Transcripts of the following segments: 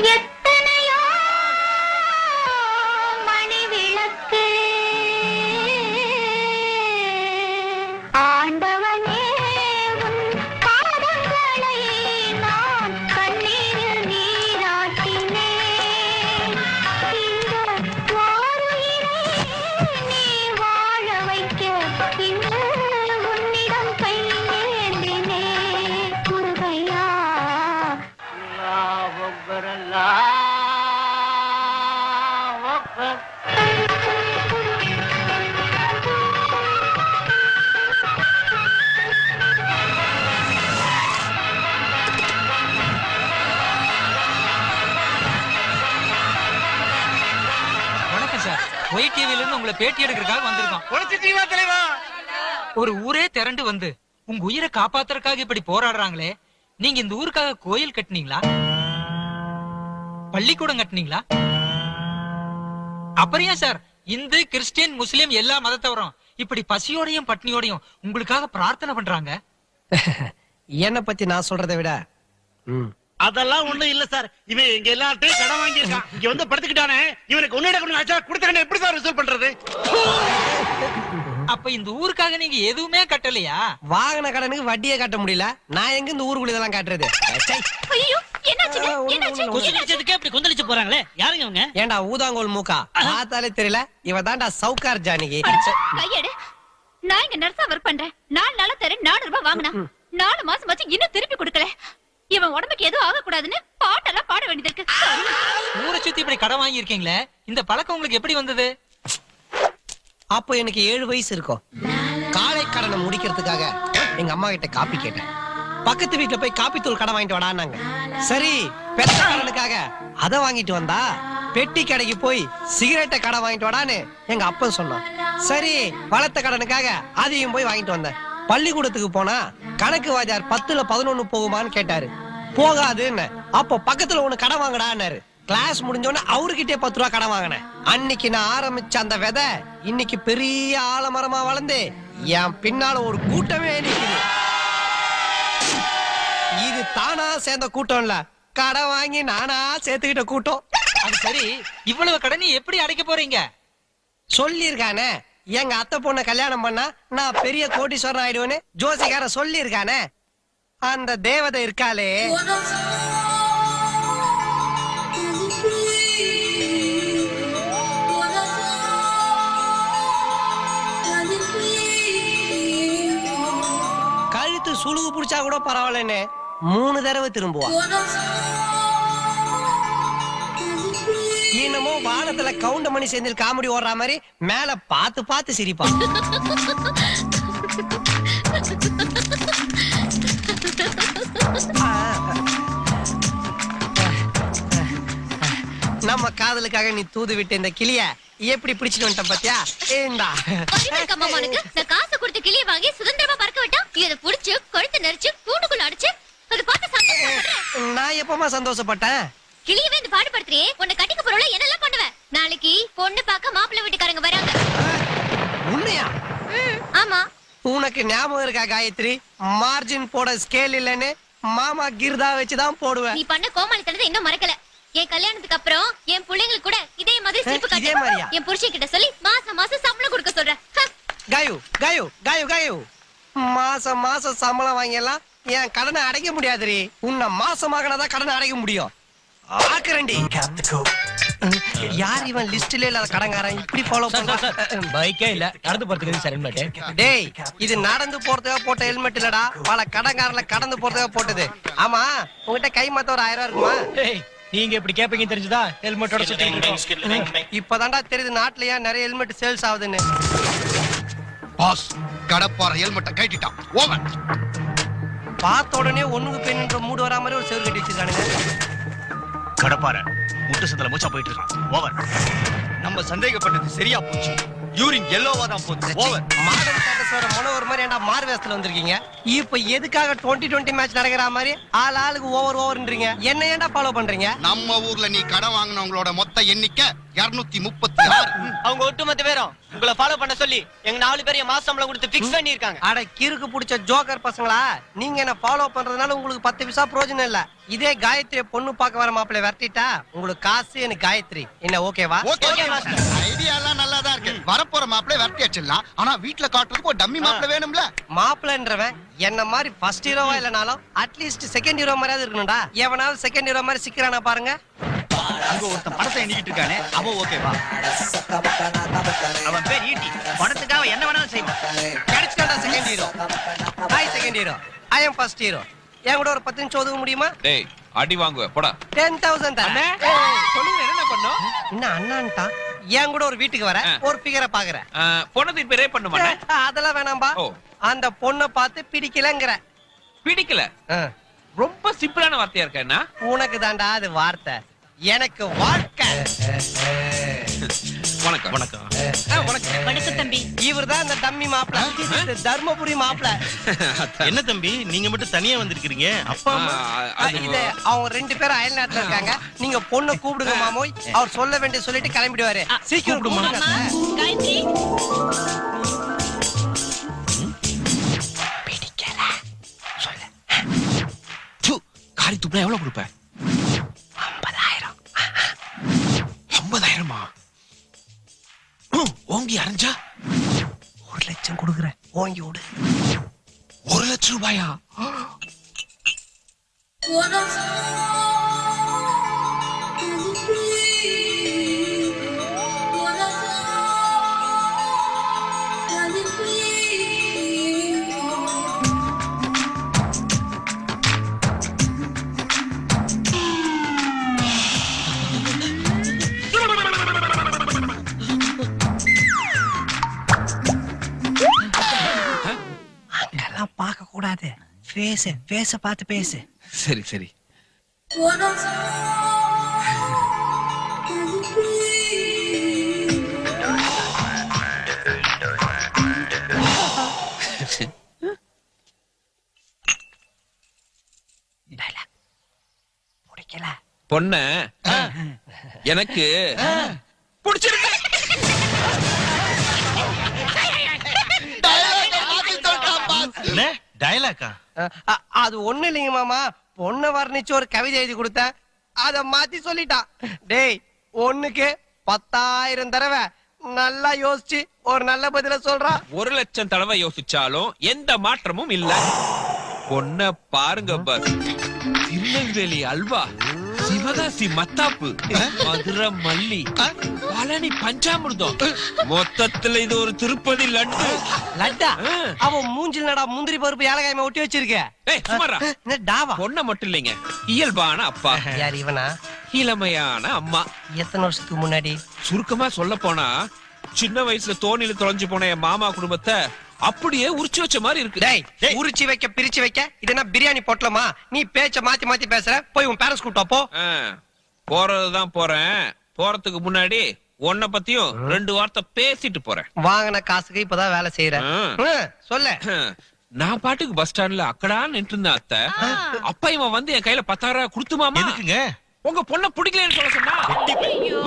எத்தனையோ மணி விளக்கு ஆண்டவனே உன் பாதங்களை நான் கண்ணீரில் நீராட்டினேன். இந்த வாருயிரை நீ வாழ வைக்க இன்று உன்னிடம் கையேந்தினேன். முருகையா வணக்கம் சார். ஒய் டிவில இருந்து உங்களை பேட்டி எடுக்கிறதுக்காக வந்திருக்கோம். ஒரு ஊரே திரண்டு வந்து உங்க உயிரை காப்பாத்துறதுக்காக இப்படி போராடுறாங்களே, நீங்க இந்த ஊருக்காக கோயில் கட்டினீங்களா, பள்ளிக்கூடம் கட்டினீங்களா? அப்புறம் ஏன் சார் இந்து கிறிஸ்டியன் முஸ்லிம் எல்லா மதத்தவரும் இப்படி பசியோடையும் பட்னியோடையும் உங்களுக்காக பிரார்த்தனை பண்றாங்க? என்ன பத்தி நான் சொல்றதை விட அதெல்லாம் ஒண்ணும் இல்ல சார். இவன் இங்க எல்லார்ட்டையும் கடன் வாங்கி இருக்கான். இங்க வந்து படுத்துக்கிட்டானே, இவனுக்கு கொடுத்த எப்படி சார் ரிசல்ட் பண்றது? அப்ப இந்த ஊருக்காக நீங்க எதுவுமே கட்டலையா? வாகன கடனுக்கு வட்டியே கட்ட முடியல. நான் எங்க இந்த ஊருக்குள்ள இதெல்லாம் காட்டுறது? கொந்தளிச்சு போறாங்களே, யாருங்க அவங்க? ஏண்டா ஊதாங்கோல் மூக்கா, பார்த்தாலே தெரியல. இவ தான்டா சவுக்கார் ஜானகி. கையெடு. நான் இங்க நர்ஸா ஒர்க் பண்றேன். 4 நாளா தரேன் 4 ரூபாய் வாங்கினா 4 மாசம் ஆச்சு இன்னும் திருப்பி கொடுக்கல. இவன் உடம்புக்கு எதுவும் ஆக கூடாதுன்னு பாட்டெல்லாம் பாட வேண்டியது இருக்கு. ஊரை சுத்தி இப்படி கடன் வாங்கி இருக்கீங்களே, இந்த பழக்கம் உங்களுக்கு எப்படி வந்தது? அப்போ எனக்கு 7 வயசு இருக்கும். காலை கடனை முடிக்கிறதுக்காக எங்க அம்மா கிட்ட காப்பி கேட்டேன். பக்கத்து வீட்டுல போய் காப்பி தூள் கடன் வாங்கிட்டு வாடான்னாங்க. சரி, பெத்த கடனுக்காக அத வாங்கிட்டு வந்தா பெட்டி கடைக்கு போய் சிகரெட்டை கடன் வாங்கிட்டு வாடான்னு எங்க அப்பன் சொன்னான். சரி, வளர்த்த கடனுக்காக அதையும் போய் வாங்கிட்டு வந்தேன். பள்ளிக்கூடத்துக்கு போனா கணக்கு வாத்தியார் 10ல 11 போகுமான்னு கேட்டாரு. போகாதுன்னு. அப்போ பக்கத்துல ஒண்ணு கடன் வாங்கடான்னாரு. கிளாஸ் முடிஞ்சோன்னு அவர்கிட்டே 10 ரூபா கடன் வாங்கினேன். அன்னைக்கு நான் ஆரம்பிச்ச அந்த விதை இன்னைக்கு பெரிய ஆலமரமா வளர்ந்து என் பின்னால ஒரு கூட்டமே நிக்குது. இது தானா சேர்ந்த கூட்டம் இல்ல, கடன் வாங்கி நானா சேர்த்துக்கிட்ட கூட்டம். அது சரி, இவ்வளவு கடனை எப்படி அடைக்க போறீங்க? சொல்லிருக்கானே, எங்க அத்தை பொண்ண கல்யாணம் பண்ணா நான் பெரிய கோடீஸ்வரன் ஆயிடுவேன்னு ஜோசிகார சொல்லிருக்கானே. அந்த தேவதை இருக்காளே, கழுத்து சுழுகு புடிச்சா கூட பரவாயில்லன்னு 3 தடவை திரும்புவா. என்னமோ வானத்துல கவுண்டமணி சேர்ந்து காமெடி ஓடுற மாதிரி மேல பார்த்து பார்த்து சிரிப்பா. நம்ம காதலுக்காக நீ தூது விட்டு இந்த கிளிய எப்படி பிடிச்சிட்டு வந்துட்ட பாத்தியா? நான் காசு கொடுத்து கிளிய வாங்கி சுதந்திரமா பறக்க விட்டா இதை புடிச்சு கொழுத்து நெரிச்சு கூண்டுக்குள்ள அடிச்சு அது பார்த்து சந்தோஷப்படுறேன். நான் எப்பமா சந்தோஷப்பட்டேன்? கிளியவே இந்த பாடுபடுத்துறியே, உன்னை கட்டிக்க போறோல என்னெல்லாம் பண்ணுவேன்? நாளைக்கு பொண்ணு பார்க்க மாப்பிள்ளை வீட்டுக்காரங்க வராங்க. உண்மையா? ஆமா. உனக்கு ஞாபகம் இருக்கா காயத்ரி, மார்ஜின் போட ஸ்கேல் இல்லன்னு மாமா கிர்தா வச்சுதான் போடுவேன். நீ பண்ண கோமாளித்தனத்தை இன்னும் மறக்கல. என் கல்யாணத்துக்கு அப்புறம் என் பிள்ளைங்களுக்கு கூட இதே மாதிரி சிரிப்பு இதே காட்டு. மாதிரியா? என் புருஷன் கிட்ட சொல்லி மாசம் மாசம் சம்பளம் கொடுக்க சொல்றேன். காயு காயு காயு காயு, மாசம் மாசம் சம்பளம் வாங்கியெல்லாம் என் கடனை அடைக்க முடியாதுரி. உன்னை மாசமாகனாதான் கடனை அடைக்க முடியும். ஆக்குறண்டி. யார் இவன் லிஸ்ட்ல இல்லாத கடங்காரன் இப்படி ஃபாலோ பண்றான்? பைக்கே இல்ல, நடந்து போறதுக்கு சார் ஹெல்மெட். டேய், இது நடந்து போறதுக்காக போட்ட ஹெல்மெட் இல்லடா, பல கடங்காரல கடந்து போறதுக்காக போட்டது. ஆமா, உங்ககிட்ட கை மாத்த ஒரு 1000 ரூபாய் இருக்குமா? நீங்க இப்படி கேப்பீங்க தெரிஞ்சுதா ஹெல்மெட்டோட சுத்திட்டு இப்பதான்டா தெரியுது நாட்டுலயா நிறைய ஹெல்மெட் சேல்ஸ் ஆகுதுன்னு. பாஸ், கடப்பார ஹெல்மெட்டை கட்டிட்டான். ஓவர். பார்த்த உடனே ஒண்ணுக்கு பெண்ணுன்ற மூடு வரா மாதிரி ஒரு செவுரு கட்டி வச்சிருக்கானுங்க. கடப்பார முட்டு சந்தல மூச்சா போயிட்டு இருக்கான். ஓவர். நம்ம சந்தேகப்பட்டது சரியா போச்சு. யூரின் எல்லோவா தான் போச்சு. ஓவர். மாடர்ன் டாட்டஸோட மனோவர் மாதிரி ஏன்டா மார்வேஸ்ல வந்திருக்கீங்க? இப்போ எதுக்காக 2020 மேட்ச் நடக்கிற மாதிரி ஆளுக்கு ஓவர்ன்றீங்க? என்ன ஏன்டா ஃபாலோ பண்றீங்க? நம்ம ஊர்ல நீ கடன் வாங்கினவங்களோட மொத்த எண்ணிக்கை 236. அவங்க ஒட்டுமொத்த பேரும் உங்களை ஃபாலோ பண்ண சொல்லி எங்க 4 பேரையும் மாசம் சம்பளம் கொடுத்து பிக்ஸ் பண்ணி இருக்காங்க. அட கிறுக்கு புடிச்ச ஜோக்கர் பசங்களா, நீங்க என்ன ஃபாலோ பண்றதுனால உங்களுக்கு 10 பைசா பிரயோஜனம் இல்ல. இதே காயத்ரி பொண்ணு பார்க்க வர மாப்பிள்ளை விரட்டிட்டா உங்களுக்கு காசு, எனக்கு காயத்ரி. என்ன ஓகேவா? Okay master. ஐடியா எல்லாம் நல்லா தான் இருக்கு. வரப்போற மாப்பிளை விரட்டி அடிச்சிடலாம். ஆனா வீட்ல காட்டுறதுக்கு ஒரு டம்மி மாப்பிளை வேணும்ல. மாப்பிள்ளைன்றவன் என்ன மாதிரி ஃபர்ஸ்ட் ஹீரோவா இல்லனாலும் அட்லீஸ்ட் செகண்ட் ஹீரோ மாதிரியாவது இருக்கணும்டா. எவனாவது செகண்ட் ஹீரோ மாதிரி சிக்கிறானா பாருங்க. அங்க ஒருத்தன் படத்தை எண்ணிக்கிட்டு இருக்கானே, அவன் ஓகேவா? அவன் பேர் ஈட்டி. படத்துக்காக என்ன வேணாலும் செய்வான். கிடைச்சிட்டா second hero. Hi second hero, I am first hero. என் கூட ஒரு 10 நிமிஷம் ஒதுக்க முடியுமா? டேய் அடி வாங்குவ போடா. 10,000 தரேன். சொல்லுங்க என்ன பண்ணோம்? என்ன அண்ணான்டா? என் கூட ஒரு வீட்டுக்கு வர ஒரு ஃபிகரை பாக்குறேன். பொண்ணு இப்ப ரேப் பண்ண மாட்டேன். அதெல்லாம் வேணாம்பா. ஓ. அந்த பொண்ணை பார்த்து பிடிக்கலங்கற. பிடிக்கல? ரொம்ப சிம்பிளான வார்த்தையா இருக்க. என்ன உனக்கு தாண்டா அது வார்த்தை, எனக்கு வாழ்க்கை. வணக்கம். வணக்கம். வணக்கம் தம்பி. இவர்தான் இந்த டம்மி மாப்பிள, தர்மபுரி மாப்பிள. என்ன தம்பி நீங்க மட்டும் தனியா வந்திருக்கீங்க? அப்பா அம்மா இது அவங்க 2 பேரும் அயல் நாட்டுல இருக்காங்க. நீங்க பொண்ணை கூப்பிடுங்க மாமோய். அவர் சொல்ல வேண்டிய சொல்லிட்டு கிளம்பிடுவாரு. சீக்கிரம் கூப்பிடுங்க. காயத்ரி பிடிக்கல சொல்லு. காரி துப்புனா எவ்வளவு கொடுப்ப? 50,000. 50,000மா? ஓங்கி அரைஞ்சா 1 லட்சம் கொடுக்குறேன், ஓங்கி விடு. 1 லட்சம் ரூபாயா? அங்கெல்லாம் பார்க்க கூடாது. பேச பார்த்து பேசு. சரி சரி. பிடிக்கல பொண்ண எனக்கு பிடிச்சிருக்கு. என்ன டயலாக்கா? அது ஒண்ணு இல்லைங்க மாமா. பொண்ணை வர்ணிச்சு ஒரு கவிதை எழுதி கொடுத்தேன், அத மாத்தி சொல்லிட்டான். டேய், ஒண்ணுக்கு 10,000 தடவை நல்லா யோசிச்சு ஒரு நல்ல பதில சொல்றா. 1 லட்சம் தடவை யோசிச்சாலும் எந்த மாற்றமும் இல்ல. பொண்ண பாருங்க பஸ். திருநெல்வேலி அல்வா, சிவகாசி மத்தாப்பு, மதுரை மல்லி, பழனி பஞ்சாமிர்தம், மொத்தத்துல இது ஒரு திருப்பதி லட்டு. லட்டா? அவன் மூஞ்சில் நடா முந்திரி பருப்பு ஏலகாயமா ஒட்டி வச்சிருக்க. ஏய் சுமாரா. என்ன டாவா? பொண்ண மட்டும் இல்லைங்க, இயல்பான அப்பா, யார் இவனா? இளமையான அம்மா. எத்தனை வருஷத்துக்கு முன்னாடி? சுருக்கமா சொல்ல போனா சின்ன வயசுல தோணில தொலைஞ்சு போன என் மாமா குடும்பத்தை அப்படியே உரிச்சு வச்ச மாதிரி இருக்கு. டேய், உரிச்சு வைக்க பிரிச்சு வைக்க இது என்ன பிரியாணி போட்டலமா? நீ பேச்ச மாத்தி மாத்தி பேசுற. போய் உன் பேரண்ட்ஸ் கூட்டா போ. போறதுதான் போறேன். போறதுக்கு முன்னாடி உன்னை பத்தியும் 2 வார்த்தை பேசிட்டு போறேன். வாங்கின காசுக்கு இப்பதான் வேலை செய்யறேன். சொல்ல. நான் பாட்டுக்கு பஸ் ஸ்டாண்ட்ல அக்கடா நின்று இருந்தேன் அத்தை. அப்பா இவன் வந்து என் கையில 10,000 கொடுத்துமாமா. எதுக்குங்க? உங்க பொண்ண பிடிக்கலன்னு சொல்ல சொன்னா.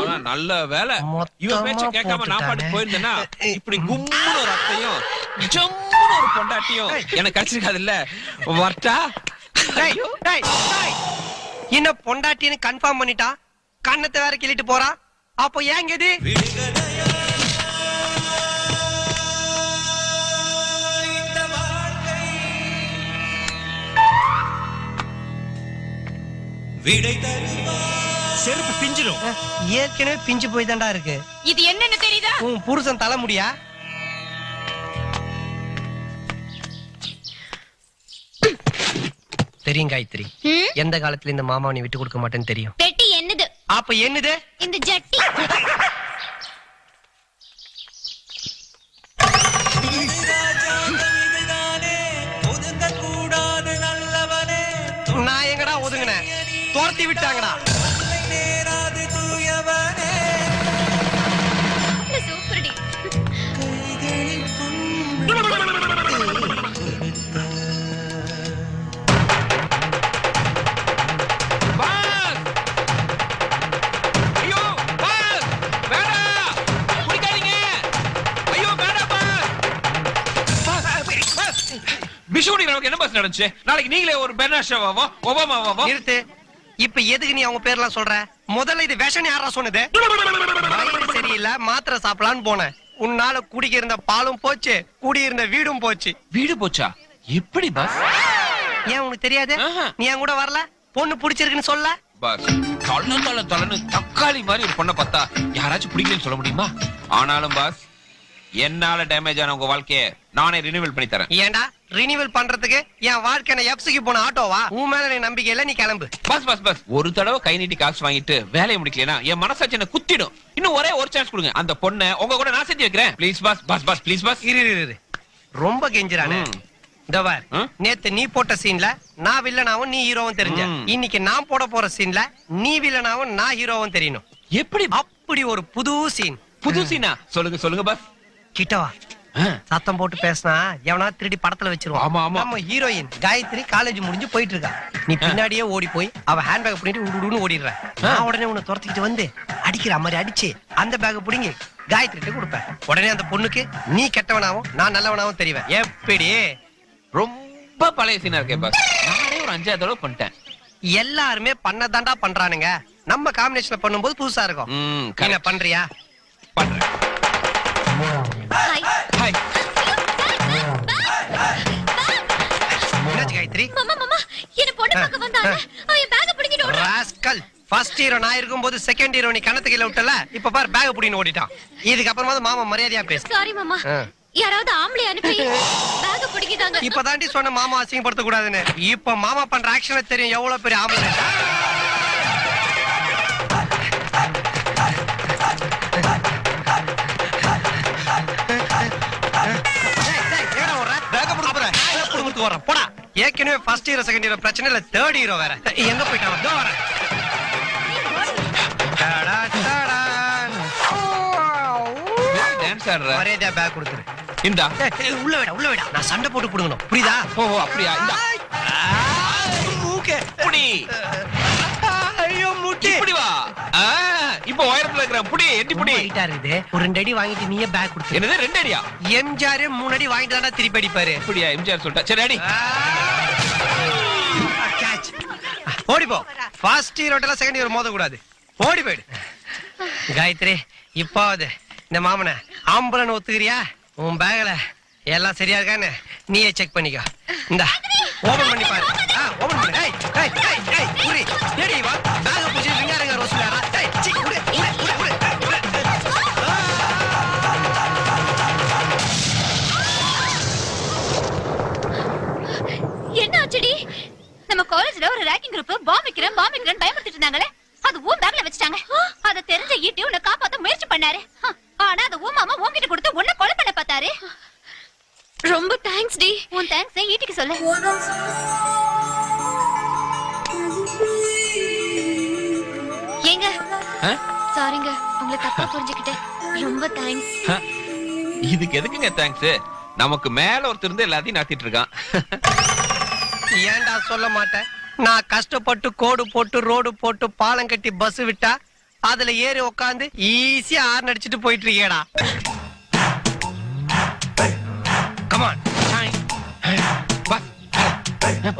ஆனா நல்ல வேலை இவன் பேச்ச கேட்காம நான் பாட்டுக்கு போயிருந்தேன்னா இப்படி கும்முன்னு ஒரு அத்தையும் ஜம்முன்னு ஒரு பொண்டாட்டியும் எனக்கு கிடைச்சிருக்காது இல்ல. வரட்டா? என்ன பொண்டாட்டின்னு கன்ஃபார்ம் பண்ணிட்டா, கண்ணத்தை வேற கிள்ளிட்டு போறா. அப்போ ஏங்க இது? செருப்பு பிஞ்சிரும். ஏற்கனவே பிஞ்சு போய் தாண்டா இருக்கு. இது என்னன்னு தெரியுதா? உன் புருஷன் தலைமுடியா? தெரியும் காயத்ரி, எந்த காலத்துல இந்த மாமாவை நீ விட்டு கொடுக்க மாட்டேன்னு தெரியும். பெட்டி என்னது? அப்ப என்னது? இந்த ஜட்டி. நான் எங்கடா ஒதுங்கினேன்? துரத்தி விட்டாங்கடா. சூப்பர்டி. ஐயோ, பாஸ் நடந்துச்சு. நாளைக்கு நீங்களே ஒரு பெர்னாஷாவாவோ ஒபாமாவாவோ. நிறுத்து. இப்ப எதுக்கு நீ அவங்க பேர்லாம் சொல்ற? முதல்ல இது விஷம் யாரா சொன்னது? வயிறு சரியில்லை, மாத்திரை சாப்பிடலான்னு போனேன். உன்னால குடிக்க இருந்த பாலும் போச்சு, குடியிருந்த வீடும் போச்சு. வீடு போச்சா? எப்படி பாஸ்? ஏன் உனக்கு தெரியாது? ஆஹா. நீ என் கூட வரல? பொண்ணு பிடிச்சிருக்குன்னு சொல்ல? பாஸ் தொலன்னு தக்காளி மாதிரி ஒரு பொண்ணை பார்த்தா யாராச்சும் பிடிக்கலன்னு சொல்ல முடியுமா? ஆனாலும் பாஸ், என்னால டேமேஜ் ஆன உங்க வாழ்க்கைய நானே ரினிவல் பண்ணி தரேன். ஏண்டா ரினிவல் பண்றதுக்கு என் வாழ்க்கை எப்சிக்கு போன ஆட்டோவா? உன் மேல நீ நம்பிக்கை இல்ல, நீ கிளம்பு. பாஸ் பாஸ் பாஸ், ஒரு தடவை கை நீட்டி காசு வாங்கிட்டு வேலையை முடிக்கலனா என் மனசாட்சி என்ன குத்திடும். இன்னும் ஒரே ஒரு சான்ஸ் கொடுங்க. அந்த பொண்ணை உங்க கூட நான் சேர்த்து வைக்கிறேன். Please boss. Boss boss please boss. இரு. ரொம்ப கெஞ்சுறானே. தவர் நேத்து நீ போட்ட சீன்ல நான் வில்லனாவும் நீ ஹீரோவும் தெரிஞ்ச. இன்னைக்கு நான் போட போற சீன்ல நீ வில்லனாவும் நான் ஹீரோவும் தெரியணும். எப்படி? அப்படி ஒரு புது சீன். புது சீனா? சொல்லுங்க பாஸ். கிட்டவா சத்தம் போட்டு பேசினா எவனா திருடி படத்துல வச்சிருவான். ஆமா ஆமா. நம்ம ஹீரோயின் காயத்ரி காலேஜ் முடிஞ்சு போயிட்டு இருக்கா. நீ பின்னாடியே ஓடி போய் அவ ஹேண்ட் பேக் பண்ணிட்டு உடுன்னு ஓடிடுற. நான் உடனே உன்னை துரத்திக்கிட்டு வந்து அடிக்கிற மாதிரி அடிச்சு அந்த பேக் புடிங்கி காயத்ரிட்ட கொடுப்பேன். உடனே அந்த பொண்ணுக்கு நீ கெட்டவனாவும் நான் நல்லவனாவும் தெரிவேன். எப்படி? ரொம்ப பழைய சீனா இருக்கே பாஸ். நானே ஒரு 5 தடவை பண்ணிட்டேன். எல்லாருமே பண்ணதாண்டா பண்றானுங்க. நம்ம காம்பினேஷன்ல பண்ணும்போது புதுசா இருக்கும். என்ன பண்றியா? பண்றேன். ஹாய். ஹாய். என்னாச்சு காயத்ரி? மாமா என்ன பொண்ணு பார்க்க வந்தாங்க. அவன் பேக் பிடிக்கிட்டு ஓடுறான். ராஸ்கல். ஃபர்ஸ்ட் ஹீரோ நான் இருக்கும்போது செகண்ட் ஹீரோ நீ கணத்து கீழ விட்டல. இப்ப பாரு பேக் புடின்னு ஓடிட்டான். இதுக்கு அப்புறமா மாமா மரியாதையா பேசு. சாரி மாமா. யாராவது ஆம்பளை அனுப்பி பேக் பிடிக்கிட்டாங்க. இப்பதாண்டி சொன்ன மாமா அசிங்கப்படுத்த கூடாதுன்னு. இப்ப மாமா பண்ற ஆக்ஷன் தெரியும் எவ்வளவு பெரிய ஆம்பளை. போடா. ஏற்கனவே ஃபர்ஸ்ட் ஹீரோ செகண்ட் ஹீரோ பிரச்சனை இல்ல, தேர்ட் ஹீரோ வேற. எங்க போயிட்டான்? இதோ வரேன். டான்ஸ் ஆடுற. மரியாதையா பேக் கொடுத்துரு. இந்தா. உள்ள விடா. நான் சண்டை போட்டு புடுங்கணும். புரியுதா? ஓ அப்படியா? இந்தா. ஓகே. புடி. ஐயோ முட்டி. இப்படி வா. இப்போ உயரத்துல இருக்கிற புடி. எட்டி புடி. ஹைட்டா இருக்குது. ஒரு 2 அடி வாங்கிட்டு நீயே பேக் கொடுத்து. என்னது 2 அடியா? எம்ஜிஆர் 3 அடி வாங்கிட்டு தானே திருப்பி அடிப்பாரு. அப்படியா? எம்ஜிஆர் சொல்லிட்டா. சரி அடி. கேட்ச். ஓடி போ. ஃபர்ஸ்ட் ஹீரோட்டல செகண்ட் ஹீரோ மோத கூடாது. ஓடி போயிடு. காயத்ரி இப்பாவது இந்த மாமனை ஆம்பளன்னு ஒத்துக்கிறியா? உன் பேக்ல எல்லாம் சரியா இருக்கான்னு நீயே செக் பண்ணிக்கோ. இந்த ஓபன் பண்ணி பாரு. ஓபன் பண்ணு. ஏய் புரி. ஏடி வா. பேக் புடிச்சு விங்காரங்க ரோஸ்லாரா. ஏய் சி குடு. என்ன ஆச்சுடி? நம்ம காலேஜ்ல ஒரு ரேக்கிங் குரூப் பாம் வைக்கிறேன் பயமுறுத்திட்டு இருந்தாங்களே, அது ஊம் பேக்ல வச்சிட்டாங்க. அத தெரிஞ்ச ஈட்டி உன்னை காப்பாத்த முயற்சி பண்ணாரு. ஆனா அது ஊம் மாமா உன்கிட்ட கொடுத்து உன்னை கொலை பண்ண பார்த்தாரு. ரொம்ப தேங்க்ஸ் டி. உன் தேங்க்ஸ் ஈட்டிக்கு சொல்லு. ஏங்க சாரிங்க, உங்களை தப்பா புரிஞ்சுக்கிட்டேன். ரொம்ப தேங்க்ஸ். இதுக்கு எதுக்குங்க தேங்க்ஸ்? நமக்கு மேல ஒருத்தர் இருந்து எல்லாத்தையும் நடத்திட்டு இருக்கான். ஏன்டா சொல்ல மாட்டேன்? நான் கஷ்டப்பட்டு கோடு போட்டு ரோடு போட்டு பாலம் கட்டி பஸ் விட்டா அதுல ஏறி உட்காந்து ஈஸியா ஆர்ன் அடிச்சிட்டு போயிட்டு இருக்கேடா. கமான்.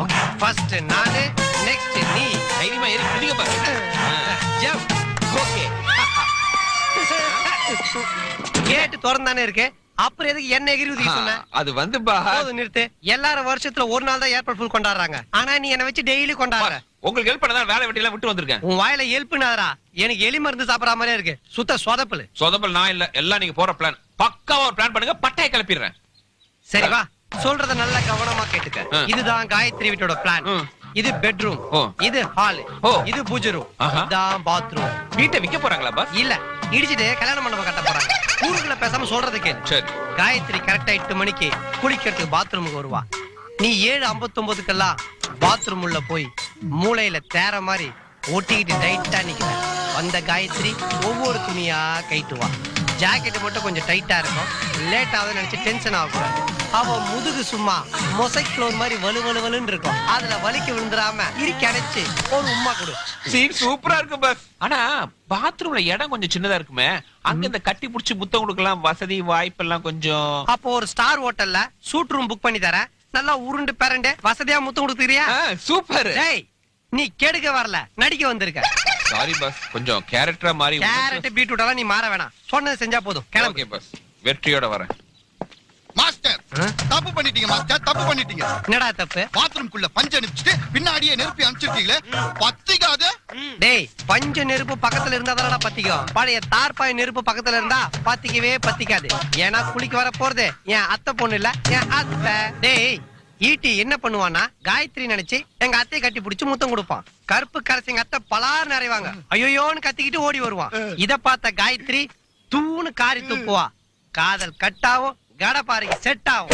ஓகே, ஃபர்ஸ்ட் நானு, நெக்ஸ்ட் நீ. தைரியமா ஏறி பிடிங்க பாரு. ஜம்ப். ஓகே. கேட் திறந்தானே இருக்கு. அப்புறம் எதுக்கு என்ன எகிரி சொன்ன? அது வந்து பா. நிறுத்து. எல்லாரும் வருஷத்துல ஒரு நாள் தான் ஏர்போர்ட் ஃபுல் கொண்டாடுறாங்க. ஆனா நீ என்ன வச்சு டெய்லி கொண்டாடுற. உங்களுக்கு ஹெல்ப் பண்ணதான் வேலை வெட்டி எல்லாம் விட்டு வந்திருக்கேன். உன் வாயில ஹெல்ப்னாதரா? எனக்கு எலி மருந்து சாப்பிடற மாதிரியே இருக்கு. சுத்த சொதப்பல். சொதப்பல் நான் இல்ல, எல்லாம் நீங்க போற பிளான். பக்காவா ஒரு பிளான் பண்ணுங்க, பட்டைய கிளப்பிடுறேன். சரி வா, சொல்றத நல்லா கவனமா கேட்டுக்க. இதுதான் காயத்ரி வீட்டோட பிளான். இது பெட்ரூம், இது ஹால், இது பூஜை ரூம், இதுதான் பாத்ரூம். வீட்டை விக்க போறாங்களா பாஸ்? இல்ல, இடிச்சிட்டு கல்யாண மண்டபம் கட்ட போறாங்க. ஊருக்குள்ள பேசாம சொல்றது கேளு. சரி. காயத்ரி கரெக்டா 8 மணிக்கு குளிக்கிறதுக்கு பாத்ரூமுக்கு வருவா. நீ 7:59க்கெல்லாம் பாத்ரூம் உள்ள போய் மூளையில தேர மாதிரி ஒட்டிக்கிட்டு டைட்டா நிக்கிற. வந்த காயத்ரி ஒவ்வொரு துணியா கைட்டுவா. ஜாக்கெட் மட்டும் கொஞ்சம் டைட்டா இருக்கும். லேட் ஆகுதுன்னு நினைச்சு டென்ஷன் ஆகக்கூடாது. அவ முதுகு சும்மா மொசைக் ஃப்ளோர் மாதிரி வலுன்னு இருக்கும். அதுல வலிக்கு விழுந்துடாம இறுக்கி அடைச்சு ஒரு உம்மா கொடு. சீன் சூப்பரா இருக்கு பாஸ். ஆனா பாத்ரூம்ல இடம் கொஞ்சம் சின்னதா இருக்குமே, அங்க இந்த கட்டி புடிச்சு முத்தம் கொடுக்கலாம் வசதி வாய்ப்பு எல்லாம் கொஞ்சம். அப்போ ஒரு ஸ்டார் ஹோட்டல்ல சூட் ரூம் புக் பண்ணி தரேன். நல்லா உருண்டு பேரண்டு வசதியா முத்தம் கொடுத்துறியா? சூப்பர். டேய் நீ கெடுக்க வரல, நடிக்க வந்திருக்க. சாரி பாஸ், கொஞ்சம் கேரக்டரா மாறி. கேரட் பீட்ரூட் எல்லாம் நீ மாற வேணாம், சொன்னது செஞ்சா போதும். கிளம்பு. ஓகே பாஸ், வெற்றியோட வரேன். மாஸ்டர் தப்பு பண்ணிட்டீங்க மாஸ்டர், தப்பு பண்ணிட்டீங்க. என்னடா தப்பு? பாத்ரூம்குள்ள பஞ்ச அனுப்பிச்சிட்டு பின்னாடியே நெருப்பி அனுப்பிச்சிருக்கீங்களே, பத்திக்காது. டேய் பஞ்ச நெருப்பு பக்கத்துல இருந்தா தானடா பத்திக்கும். பழைய தார்பாய் நெருப்பு பக்கத்துல இருந்தா பத்திக்கவே பத்திக்காது. ஏன்னா குளிக்க வர போறது என் அத்தை பொண்ணு இல்ல, என் அத்தை. டேய் ஈட்டி என்ன பண்ணுவான்னா காயத்ரி நினைச்சு எங்க அத்தையை கட்டி பிடிச்சு முத்தம் கொடுப்பான். கருப்பு கரைசி எங்க அத்தை பலார் நிறைவாங்க, ஐயோன்னு கத்திக்கிட்டு ஓடி வருவான். இத பார்த்த காயத்ரி தூணு காரி துப்புவா. காதல் கட்டாவும் கடப்பாறைக்கு செட் ஆகும்.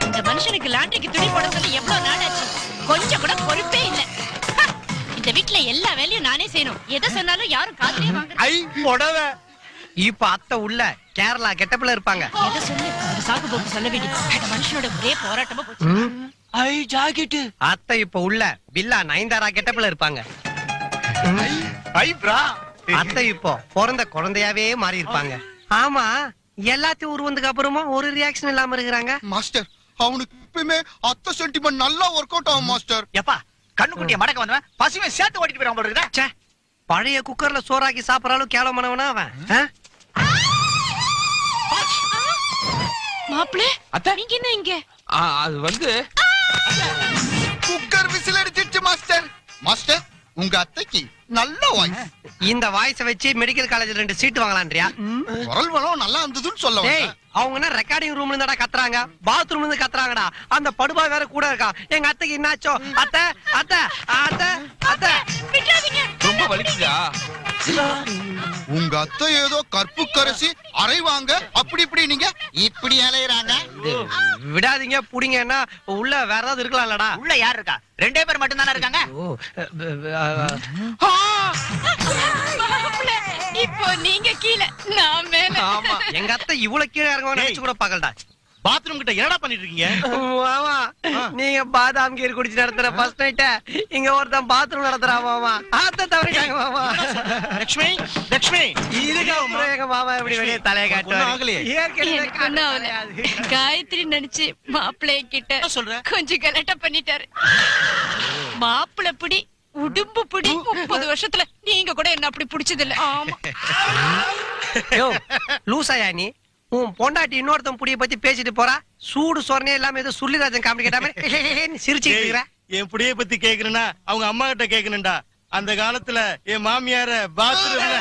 இந்த மனுஷனுக்கு லாண்டரிக்கு துணி போட சொல்லி எவ்வளவு நாளாச்சு, கொஞ்சம் கூட பொறுப்பே இல்ல. இந்த வீட்ல எல்லா வேலையும் நானே செய்யணும், எதை சொன்னாலும் யாரும் காதுலயே வாங்க. ஐ புடவை. இப்ப அத்தை உள்ள கேரளா கெட்டப்புல இருப்பாங்க. எதை சொல்லு, ஒரு சாக்கு போக்கு சொல்ல வேண்டியது. இந்த மனுஷனோட ஒரே போராட்டமா போச்சு. ஐ ஜாக்கெட். அத்தை இப்ப உள்ள பில்லா நயன்தாரா கெட்டப்புல இருப்பாங்க. ஐ பிரா. அத்தை இப்போ பிறந்த குழந்தையாவே மாறி இருப்பாங்க. ஆமா, எல்லாத்தையும் உருவந்துக்கு அப்புறமா ஒரு ரியாக்ஷன் இல்லாம இருக்கிறாங்க. மாஸ்டர் அவனுக்கு இப்பயுமே அத்தை சென்டிமெண்ட் நல்லா ஒர்க் அவுட் ஆகும் மாஸ்டர். எப்பா கண்ணுக்குட்டிய மடக்க வந்தவன் பசுவை சேர்த்து ஓட்டிட்டு போயிடாம இருக்குதா? ச்சே, பழைய குக்கர்ல சோறாக்கி சாப்பிடறாலும் கேவலமானவனா அவன். மாப்பிள அத்தை நீங்க என்ன இங்க? அது வந்து குக்கர் விசில் அடிச்சிருச்சு மாஸ்டர். மாஸ்டர் உங்க அத்தைக்கு நல்ல வாய்ஸ். இந்த வாய்ஸ வச்சு மெடிக்கல் காலேஜ்ல 2 சீட் வாங்கலான்றியா? குரல் வளம் நல்லா இருந்ததுன்னு சொல்ல டேய் வந்தேன். அவங்க என்ன ரெக்கார்டிங் ரூம்ல இருந்தாடா கத்துறாங்க, பாத்ரூம்ல இருந்து கத்துறாங்கடா. அந்த படுபா வேற கூட இருக்கா. எங்க அத்தைக்கு என்னாச்சோ? அத்தை அத்தை அத்தை அத்தை விட்டுறாதீங்க. ரொம்ப வலிக்குதா? உங்க அத்தை ஏதோ கற்பு கரசி அரைவாங்க அப்படி இப்படி நீங்க இப்படி அலையறாங்க. விடாதீங்க, புடிங்கன்னா உள்ள வேற ஏதாவது இருக்கலாம்லடா. உள்ள யார் இருக்கா? 2 பேர் மட்டும் தானே இருக்காங்க. ஓ, மாப்பிள, இப்போ நீங்க கீழ, நான் மேல. ஆமா, எங்க அத்தை இவ்வளவு கீழே இறங்குவான்னு நினைச்சு கூட பாக்கலடா. பாத்ரூம் கிட்ட என்னடா பண்ணிட்டு இருக்கீங்க? மாமா, நீங்க பாதாம் கீர் குடிச்சு நடத்துற ஃபர்ஸ்ட் நைட்ட இங்க ஒருத்தன் பாத்ரூம் நடத்துறா மாமா. ஆத்த தவறிட்டாங்க மாமா. லட்சுமி லட்சுமி இதுக்கு அப்புறம் எங்க மாமா எப்படி வெளியே தலைய காட்டுவாரு? ஏற்கனவே எனக்கு ஒண்ணும் ஆகல. காயத்ரி நினைச்சு மாப்பிள்ளைய கிட்ட சொல்ற? கொஞ்சம் கலட்ட பண்ணிட்டாரு. மாப்பிள்ளை பிடி உடும்பு பிடி. 30 வருஷத்துல நீங்க கூட என்ன அப்படி பிடிச்சது இல்ல. ஆமா யோ லூசாயா நீ? உன் பொண்டாட்டி இன்னொருத்தன் புடிய பத்தி பேசிட்டு போறா. சூடு சொரணே இல்லாம ஏதோ சுள்ளிராஜன் காமெடி கேட்ட மாதிரி சிரிச்சுட்டு இருக்கிற. என் புடிய பத்தி கேக்குறேன்னா அவங்க அம்மா கிட்ட கேட்கணும்டா. அந்த காலத்துல என் மாமியார பாத்ரூம்ல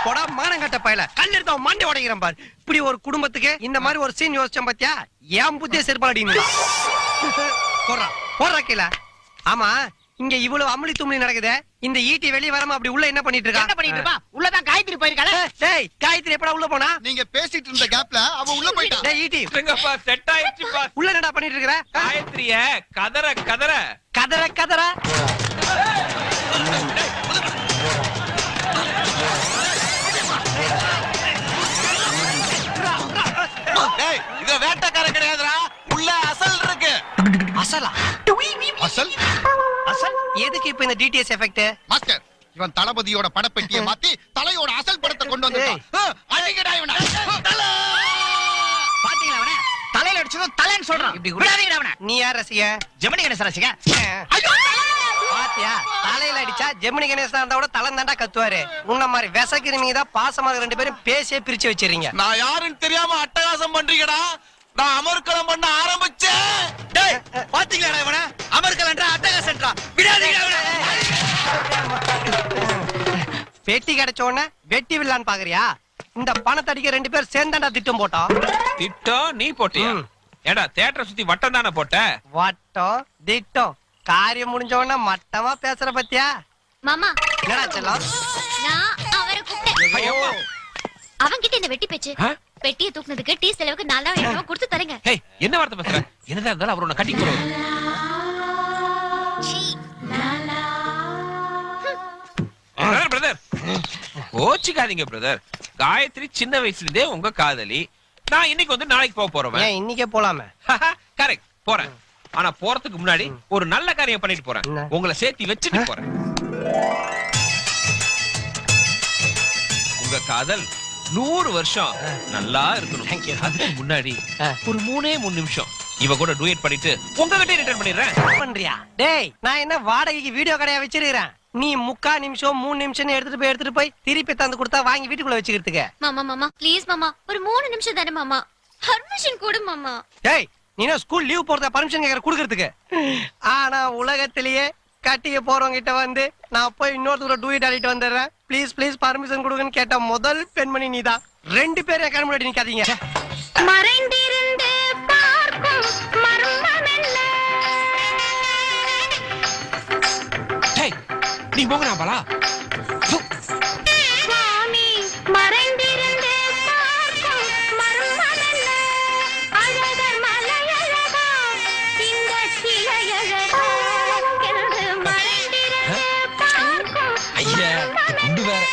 போடா மானங்கட்ட பயல, கல் எடுத்து அவன் மண்டை உடைக்கிறேன் பாரு. இப்படி ஒரு குடும்பத்துக்கு இந்த மாதிரி ஒரு சீன் யோசிச்சேன் பாத்தியா? ஏன் புத்திய செருப்பாடிங்க போடுறா போடுறா கீழ. ஆமா, இங்க இவ்வளவு அமளி தும்மளி நடக்குது. இந்த ஈட்டி வெளிய வராம அப்படி உள்ள என்ன பண்ணிட்டு இருக்கா? என்ன பண்ணிட்டு இருப்பா? உள்ளதான் காயத்ரி போயிருக்காளே. டேய் காயத்ரி எப்படா உள்ள போனா? நீங்க பேசிட்டு இருந்த கேப்ல அவ உள்ள போயிட்டா. டேய் ஈட்டி இருங்கப்பா, செட் ஆயிடுச்சுப்பா. உள்ள என்னடா பண்ணிட்டு இருக்கற? காயத்ரிய கதற கதற கதற கதற. டேய் இது வேட்டக்காரன் கிடையாதுடா, உள்ள அசல் இருக்கு. அசலா? அசல் அசல் எதுக்கு இப்ப இந்த டிடிஎஸ் எஃபெக்ட்? மாஸ்டர் இவன் தளபதியோட படப்பெட்டியை மாத்தி தலையோட அசல் படத்தை கொண்டு வந்துட்டான். அடிங்கடா இவனை. பாத்தீங்களா அவன? தலையில அடிச்சதும் தலைன்னு சொல்றான். இப்படி விடாதீங்கடா அவன. நீ யார் ரசிக? ஜெமினி கணேசன் ரசிகன். பாத்தியா, தலையில அடிச்சா ஜெமினி கணேசன் இருந்தா கூட தலை தாண்டா கத்துவாரு. உன்ன மாதிரி விசக்கிருமீங்க தான் பாசமாக 2 பேரும் பேசியே பிரிச்சு வச்சிருங்க. நான் யாருன்னு தெரியாம அட்டகாசம் பண்றீங்கடா. நான் அமர்க்களம் பண்ண ஆரம்பிச்சேன். டேய் பாத்தீங்களா இவன? அமெரிக்கலன்றா அட்டகாசன்றா. விடாதீங்கடா அவன. பெட்டி கிடைச்ச உடனே வெட்டி விடலான்னு பாக்குறியா? இந்த பணத்தை அடிக்க 2 பேர் சேர்ந்தாண்டா திட்டம் போட்டோம். திட்டம் நீ போட்டியா? ஏடா தியேட்டரை சுத்தி வட்டம் தானே போட்ட? வட்டம் திட்டம் காரியம் முடிஞ்ச உடனே மட்டமா பேசுற பத்தியா? மாமா, என்னடா செல்லம்? நான் அவரை கூப்பிட்டேன். ஐயோ, அவன்கிட்ட இந்த வெட்டி பேச்சு. பெட்டியை தூக்குனதுக்கு டீ செலவுக்கு 4000 ரூபாய் கொடுத்து தரேங்க. ஹேய் என்ன வார்த்தை பேசுற? என்னதான் இருந்தாலும் அவர் உன்னை கட்டி போடுவாரு. பிரதர் கோச்சிக்காதீங்க பிரதர். காயத்ரி சின்ன வயசுல இருந்தே உங்க காதலி. நான் இன்னைக்கு வந்து நாளைக்கு போக போறேன். ஏன் இன்னைக்கே போலாமே? கரெக்ட், போறேன். ஆனா போறதுக்கு முன்னாடி ஒரு நல்ல காரியம் பண்ணிட்டு போறேன். என்ன? உங்களை சேர்த்து வச்சுட்டு போறேன். உங்க காதல் 100 வருஷம் நல்லா இருக்கணும். அதுக்கு முன்னாடி ஒரு 3 நிமிஷம் இவ கூட டூயட் பண்ணிட்டு உங்ககிட்ட ரிட்டர்ன் பண்ணிடுறேன். பண்றியா? டேய், நான் என்ன வாடகைக்கு வீடியோ கடையா வச்சிருக்கேன்? நீ 3/4 நிமிஷம் 3 நிமிஷம் எடுத்துட்டு போய் திருப்பி தந்து கொடுத்தா வாங்கி வீட்டுக்குள்ள வச்சுக்கிறதுக்கு. மாமா ப்ளீஸ் மாமா, ஒரு 3 நிமிஷம் தானே மாமா, பர்மிஷன் கொடு மாமா. டேய், நீ என்ன ஸ்கூல் லீவ் போறதா பர்மிஷன் கேக்குற குடுக்கிறதுக்கு? ஆனா உலகத்திலேயே கட்டிக்க போறவங்க கிட்ட வந்து நான் போய் இன்னொருத்தர டூயட் ஆடிட்டு வந்துடுறேன், ப்ளீஸ் பர்மிஷன் கொடுங்கன்னு கேட்ட முதல் பெண்மணி நீதான். 2 பேரும் கண் முன்னாடி நிக்காதீங்க. மறைந்திருந்து பார்க்கும் மர்மம் என்ன? டேய், நீ போங்கடா பாலா. சுவாமி மறைந்திருந்து பார்க்கும் மர்மம் என்ன? அழகர் மலையழகா, இந்த சிலையழகா, என்று மறைந்திருந்து பார்க்கும் ஐயா, குண்டு வேற.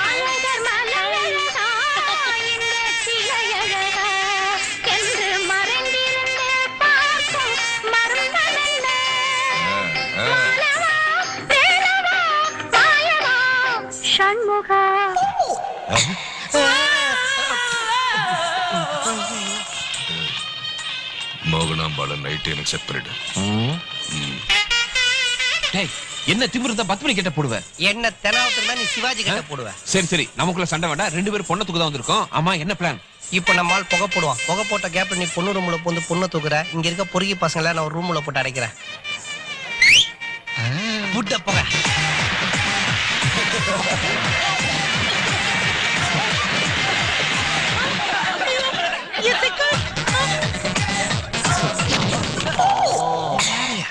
அழகர் மலையழகா, இந்த சிலையழகா, என்று மறைந்திருந்து பார்க்கும் மர்மம் என்ன? மாலவா, வேலவா, மாயவா, ஷண்முகா. மோகனாம்பாள நைட் எனக்கு செட் பண்ணிடு. டேய், என்ன திமிருந்தா 10 மணி கிட்ட போடுவ? என்ன தெனாவத்துல நீ சிவாஜி கிட்ட போடுவ. சரி நமக்குள்ள சண்டை வேண்டாம். 2 பேரும் பொண்ணத்துக்கு தான் வந்திருக்கோம். ஆமா, என்ன பிளான்? இப்ப நம்ம ஆள் புகை போடுவான். புகை போட்ட கேப்ல நீ பொண்ணு ரூம்ல போந்து பொண்ணை தூக்குற. இங்க இருக்க பொறுக்கி பசங்களை நான் ஒரு ரூம்ல போட்டு அடைக்கிறேன். புட்ட புகை.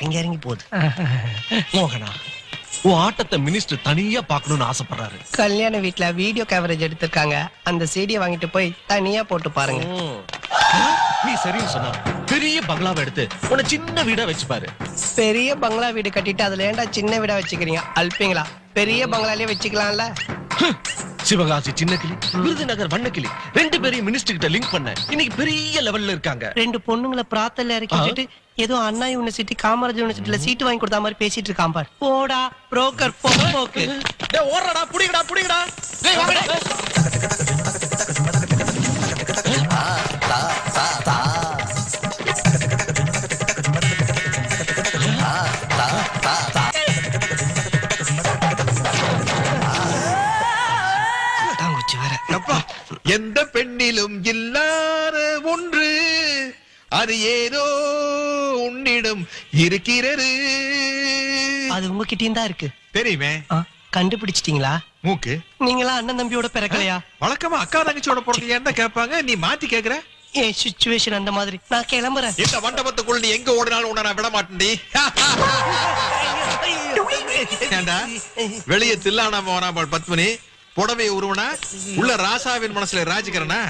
அங்க இறங்கி போகுது. மோகனா, உன் ஆட்டத்தை மினிஸ்டர் தனியா பார்க்கணும்னு ஆசைப்படுறாரு. கல்யாண வீட்டுல வீடியோ கவரேஜ் எடுத்திருக்காங்க. அந்த சீடியை வாங்கிட்டு போய் தனியா போட்டு பாருங்க. நீ சரின்னு சொன்ன. பெரிய பங்களாவை எடுத்து உன்னை சின்ன வீடா வச்சுப்பாரு. பெரிய பங்களா வீடு கட்டிட்டு அதுல ஏன்டா சின்ன வீடா வச்சுக்கிறீங்க? அல்பீங்களா? பெரிய பங்களாலே வச்சுக்கலாம்ல. சிவகாசி சின்ன கிளி, விருதுநகர் வண்ண கிளி 2 பேரையும் மினிஸ்டர் கிட்ட லிங்க் பண்ண இன்னைக்கு பெரிய லெவல்ல இருக்காங்க. 2 பொண்ணுங்களை பிராத்தல்ல இறக்கி வச்சுட்டு ஏதோ அண்ணா யூனிவர்சிட்டி காமராஜ் யூனிவர்சிட்டில சீட்டு வாங்கி கொடுத்த மாதிரி பேசிட்டு இருக்கான் பார். போடா புரோக்கர் போக்கு. டேய், ஓடுறடா, புடிங்கடா. டேய், வாங்கடா. எந்த பெண்ணிலும் இல்லாத ஒன்று, அது ஏதோ உன்னிடம் இருக்கிறது. அது உங்ககிட்டயும் தான் இருக்கு. தெரியுமே. கண்டுபிடிச்சிட்டீங்களா? மூக்கு. நீங்களா அண்ணன் தம்பியோட பிறக்கலையா? வழக்கமா அக்கா தங்கச்சியோட பிறகு என்ன கேட்பாங்க, நீ மாத்தி கேக்குற. என் சிச்சுவேஷன் அந்த மாதிரி. நான் கிளம்புறேன். இந்த மண்டபத்துக்குள்ள நீ எங்க ஓடினாலும் உன்னை நான் விட மாட்டேன்டி. ஏண்டா வெளியே தில்லானா போனா 10 மணி புடவை உருவனா உள்ள ராசாவின் மனசுல ராஜிக்கிறனா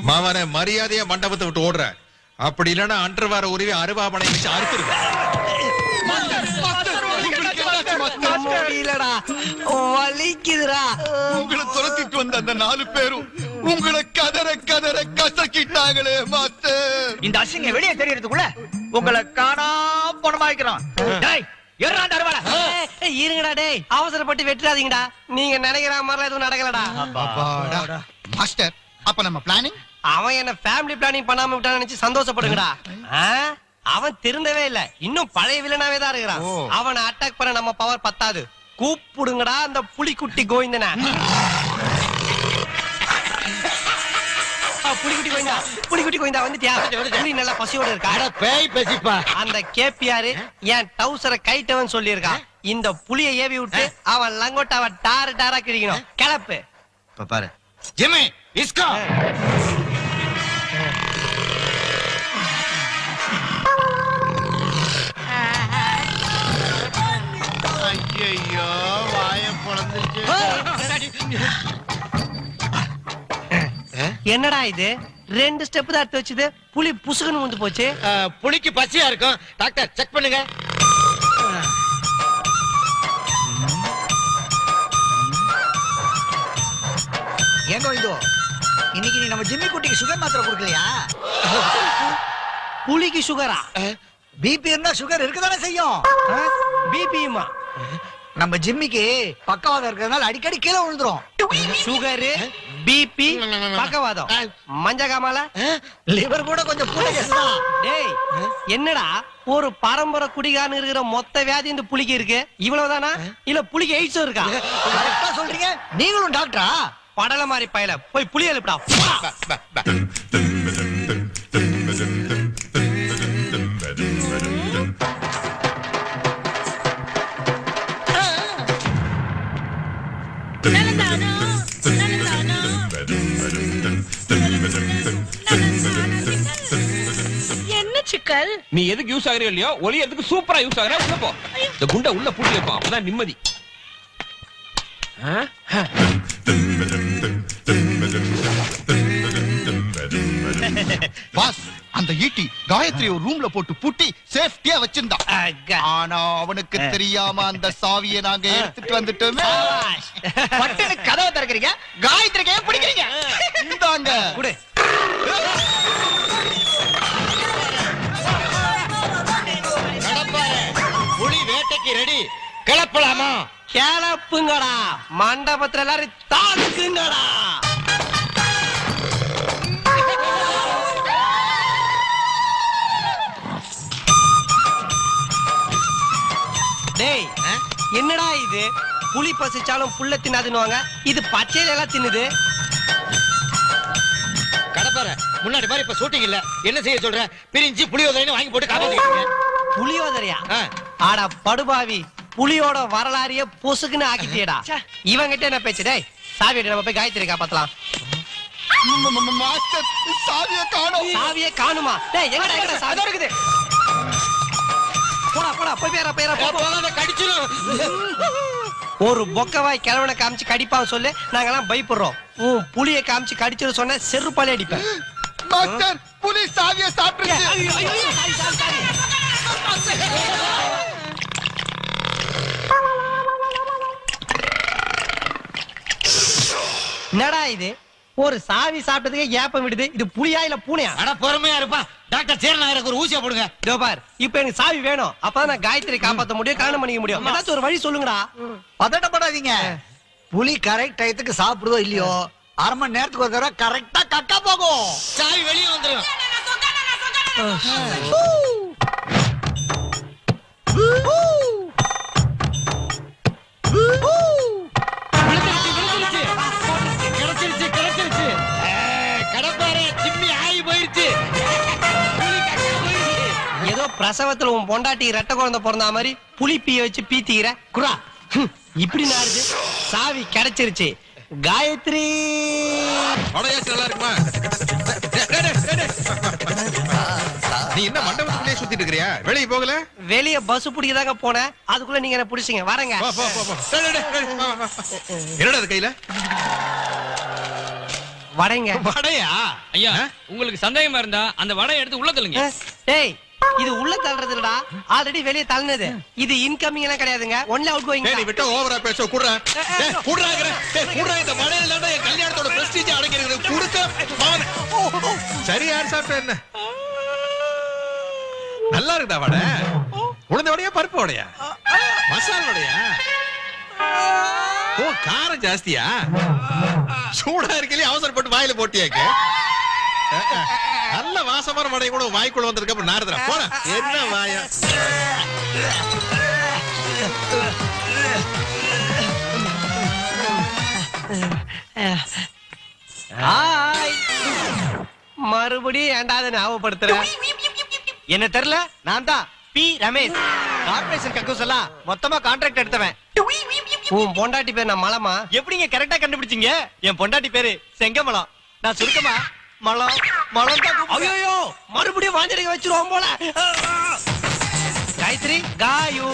மாவன மரியாதையா மண்டபத்தை விட்டு ஓடுற. அப்படி இல்லன்னா அன்றவார உருவி அருவாபனை வச்சு அறுத்துருக்க. வலிக்குதுடா. உங்களை துரத்திட்டு வந்த அந்த 4 பேரும் உங்களை கதற கசக்கிட்டாங்களே மாஸ்டர். இந்த அசிங்க வெளியே தெரியறதுக்குள்ள உங்களை காணா பணமாக்கிறோம். இருங்கடா டேய், அவசரப்பட்டு வெட்டுறாதீங்கடா. நீங்க நினைக்கிற மாதிரி எதுவும் நடக்கலடா. மாஸ்டர், அப்ப நம்ம பிளானிங்? அவன் என்ன ஃபேமிலி பிளானிங் பண்ணாம விட்டான்னு நினைச்சு சந்தோஷப்படுங்கடா. அவன் திருந்தவே இல்ல, இன்னும் பழைய வில்லனாவே தான் இருக்கிறான். அவனை அட்டாக் பண்ண நம்ம பவர் பத்தாது. கூப்பிடுங்கடா அந்த புலிக்குட்டி கோவிந்தன. புலிக்குட்டி கோவிந்தா வந்துட்டியா? புலி நல்லா பசியோட இருக்கா? பேய் பேசிப்பா. அந்த கேபிஆர் என் டவுசரை கைட்டவன் சொல்லியிருக்கான். இந்த புலியை ஏவி விட்டு அவன் லங்கோட்டாவை டாரா கிழிக்கணும். கிளப்பு. பாரு ஜிம்மி, இஸ்கோ. ஐயோ, வாய பொளந்துச்சு. என்னடா இது? 2 ஸ்டெப் தான் எடுத்து வச்சது, புலி புசுகுன்னு வந்து போச்சு. புலிக்கு பச்சையா இருக்கும். டாக்டர் செக் பண்ணுங்க. ஏங்க வைந்தோ இன்னைக்கு நீ நம்ம ஜிம்மி குட்டிக்கு சுகர் மாத்திரை கொடுக்கலையா? புலிக்கு சுகரா? பிபி இருந்தா சுகர் இருக்கதானே செய்யும். பிபிமா? நம்ம ஜிம்மிக்கு பக்கவாதம் இருக்கிறதுனால அடிக்கடி கீழே விழுந்துரும். சுகரு, பிபி, பக்கவாதம், மஞ்ச காமால, லிவர் கூட கொஞ்சம் கூட கேசுதான். டேய் என்னடா ஒரு பரம்பரை குடிகாரன் இருக்கிற மொத்த வியாதி இந்த புலிக்கு இருக்கு? இவ்வளவுதானா இல்ல புலிக்கு எய்ட்ஸும் இருக்கா? கரெக்டா சொல்றீங்க. நீங்களும் டாக்டரா? படல மாதிரி பயல போய் புலி எழுப்புடா. என்ன சிக்கல்? நீ எதுக்கு யூஸ் ஆகுறியோ இல்லையோ ஒலி எதுக்கு சூப்பரா யூஸ் ஆகுற உள்ள போ. இந்த குண்டை உள்ள பூட்டி வைப்போம் அப்பதான் நிம்மதி. பாஸ் அந்த ஈட்டி காயத்ரி ஒரு ரூம்ல போட்டு பூட்டி சேஃப்டியா வச்சிருந்தான். ஆனா அவனுக்கு தெரியாம அந்த சாவியை நாங்க எடுத்துட்டு வந்துட்டோமே. பட்டனு கதவை திறக்கிறீங்க, காயத்ரிக்கு ஏன் பிடிக்கிறீங்க? இந்தாங்க குடு. புலி வேட்டைக்கு ரெடி. கிளப்பலாமா? கிளப்புங்கடா. மண்டபத்துல எல்லாரும் தாக்குங்கடா. டேய் என்னடா இது? புலி பசிச்சாலும் புல்ல தின்னாதுன்னுவாங்க, இது பச்சையில எல்லாம் தின்னுது. கடப்பார முன்னாடி மாதிரி இப்ப ஷூட்டிங் இல்ல. என்ன செய்ய சொல்ற? பிரிஞ்சு புளியோதரைன்னு வாங்கி போட்டு காப்பாத்திக்கிறீங்க. புலியோதரையா? ஆடா படுபாவி, புலியோட வரலாறையே பொசுக்குன்னு ஆக்கிட்டியடா. இவங்கிட்ட என்ன பேச்சு? டேய் சாவியை நம்ம போய் காயத்ரி காப்பாத்தலாம். மாஸ்டர் சாவியை காணோம். சாவியே காணுமா? டேய் எங்கடா எங்கடா சாவி இருக்குது? போடா போடா போய் பேரா பேரா போகாத கடிச்சிரும். ஒரு பொக்கவாய் கிழவனை காமிச்சு கடிப்பான்னு சொல்லு, நாங்கெல்லாம் பயப்படுறோம். உன் புலியை காமிச்சு கடிச்சிரு சொன்ன செருப்பாலே அடிப்பேன். மாஸ்டர் புலி சாவியை சாப்பிட்டுருச்சு. என்னடா இது? ஒரு சாவி சாப்பிட்டதுக்கு ஏப்பம் விடுது. இது புலியா இல்ல பூனையா? அட பொறுமையா இருப்பா. டாக்டர் சேரநாயருக்கு ஒரு ஊசியா போடுங்க. இதோ பார், இப்ப எனக்கு சாவி வேணும். அப்பதான் நான் காயத்ரி காப்பாத்த முடியும், கல்யாணம் பண்ணிக்க முடியும். ஏதாச்சும் ஒரு வழி சொல்லுங்கடா. பதட்டப்படாதீங்க. புலி கரெக்ட் டயத்துக்கு சாப்பிடுதோ இல்லையோ, அரை மணி நேரத்துக்கு ஒரு தடவை கரெக்டா கக்கா போகும். சாவி வெளியே வந்துரும். கிடைச்சிருச்சு. கடப்பாரு ஜிம்மி ஆகி போயிருச்சு. ஏதோ பிரசவத்துல உன் பொண்டாட்டி ரெட்டை குழந்தை பிறந்த மாதிரி புலி பீய வச்சு பீத்திக்கிற குரா. இப்படி நாடுது. சாவி கிடைச்சிருச்சு. காயத்ரி நல்லா இருக்குமா? நீ என்ன மண்டபத்துக்குள்ளே சுத்திட்டு இருக்கறியா? வெளிய போகல? வெளிய பஸ் பிடிக்கதாங்க போனேன், அதுக்குள்ள நீங்க என்ன பிடிச்சீங்க. வரங்க. என்னடா அது கையில? வடைங்க. வடையா? ஐயா உங்களுக்கு சந்தேகமா இருந்தா அந்த வடையை எடுத்து உள்ள தள்ளுங்க. டேய் இது உள்ள தள்ளுறது இல்லடா, ஆல்ரெடி வெளிய தள்ளுனது. இது இன்கமிங் எல்லாம் கிடையாதுங்க, ஒன்லி அவுட் கோயிங். நீ விட்டு ஓவரா பேச குடுறா. டேய் குடுறாங்கற. டேய் குடுறா. இந்த வடையில தான் என் கல்யாணத்தோட பிரஸ்டீஜ் அடங்கி இருக்குது. குடுக்க. சரி யார் சாப்பிட்ட என்ன? நல்லா இருக்குதா வடை? உளுந்த வடையா பருப்பு வடையா? மசாலா வடையா? ஓ காரம் ஜாஸ்தியா? சூடா இருக்கல அவசரப்பட்டு வாயில போட்டியாக்க. நல்ல வாசமான வடை கூட வாய்க்குள்ள வந்திருக்க அப்ப நாரதரா போடா. என்ன வாயா? ஹாய். மறுபடியும் ஏண்டாத ஞாபகப்படுத்துறேன். என்ன தெரியல? நான் தான் பி ரமேஷ். கார்ப்பரேஷன் கக்கூஸ் எல்லாம் மொத்தமா கான்ட்ராக்ட் எடுத்தவன். உன் பொண்டாட்டி பேர் நான் மலமா? எப்படிங்க கரெக்டா கண்டுபிடிச்சீங்க? என் பொண்டாட்டி பேரு செங்கமலம். நான் சுருக்கமா மலம் மலம் தான் கூப்பிடுவேன். ஐயோ மறுபடியும் வாஞ்சடிக்க வச்சிருவோம் போல. காயத்ரி காயு.